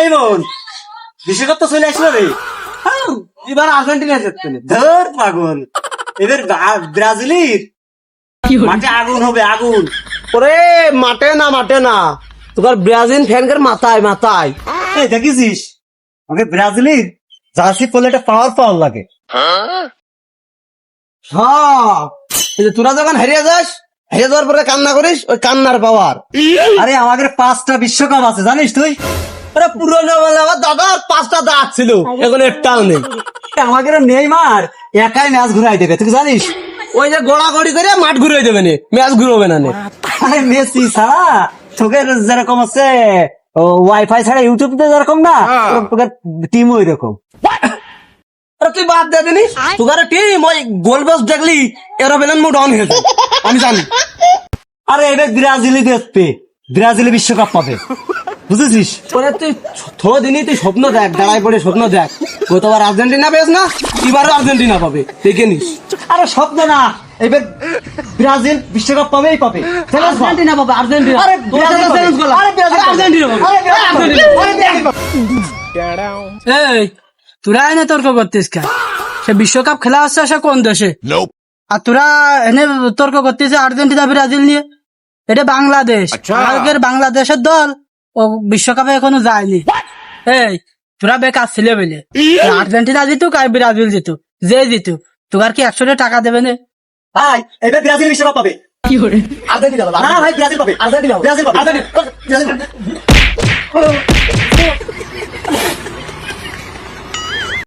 এই বোন, বিশ্বকাপ তো চলে আসলো রে। এবার আর্জেন্টিনা জিতবে না। ধর পাগল, এবার ব্রাজিলের মাঠে আগুন হবে, আগুন। ওরে মাঠে না তোর ব্রাজিল ফ্যানকে মাথায় মাথায় এই দেখিস আমাকে ব্রাজিলের জার্সি পরলে একটা পাওয়ার লাগে। হ্যাঁ এই যে তোরা যখন হেরিয়ে যাওয়ার পরে কান্না করিস, ওই কান্নার পাওয়ার। আরে আমাদের 5টা বিশ্বকাপ আছে জানিস তুই? ওরা পুরনো বলে আমার দাদার 5টা দাঁত ছিল, এখন একটাও নেই। আমাদের নেইমার একাই ম্যাচ ঘুরাই দেবে, তুই জানিস? ওই যে গোড়াগড়ি করে মাঠ ঘুরে দেবে নে, ম্যাচ ঘুরবে না নে। আরে মেসি ছাড়া তোকে যেরকম আছে ওয়াইফাই ছাড়া ইউটিউবে যেরকম না, তোদের টিমও এরকম। আরে তুই বাদ দে দিনি, তোর টিম ওই গোল বস দেখলি এরোপ্লেন মোড অন হয়েছে, আমি জানি। আরে এবার ব্রাজিলই দেখবে, ব্রাজিলে বিশ্বকাপ পাবে, বুঝেছিস? ওরে তুই দিনই তুই স্বপ্ন দেখ, দাঁড়ায় পড়ে স্বপ্ন দেখ। গতবার আর্জেন্টিনা পেয়েছ না, এবারও আর্জেন্টিনা পাবে, দেখে নিস। আরে স্বপ্ন না, এবার ব্রাজিল বিশ্বকাপ পাবেই পাবে। আর্জেন্টিনা পাবে, আর্জেন্টিনা। আরে তোর সাথে ব্রাজিল চ্যালেঞ্জ করলাম। আরে ব্রাজিল পাবে। আর্জেন্টিনা পাবে। আরে ব্রাজিল পাবে। আরে আরে ব্রাজিল পাবে। এই তোরা এনে তর্ক করতিস কেন? সে বিশ্বকাপ খেলা হচ্ছে সে কোন দেশে? আর তোরা এনে তর্ক করতিস আর্জেন্টিনা ব্রাজিল নিয়ে। এটা বাংলাদেশ, আগের বাংলাদেশের দল ও বিশ্বকাপে এখনো যায়নি। এই তোরা বেকার ছিলে বলে আর্জেন্টিনা জিতুক আর ব্রাজিল জিতুক, যে জিতুক তোর কি 100 টাকা দেবে না? ভাই এবার ব্রাজিল বিশ্বকাপ পাবে। কি করে? আর্জেন্টিনা পাবে না ভাই, ব্রাজিল পাবে। আর্জেন্টিনা ব্রাজিল পাবে।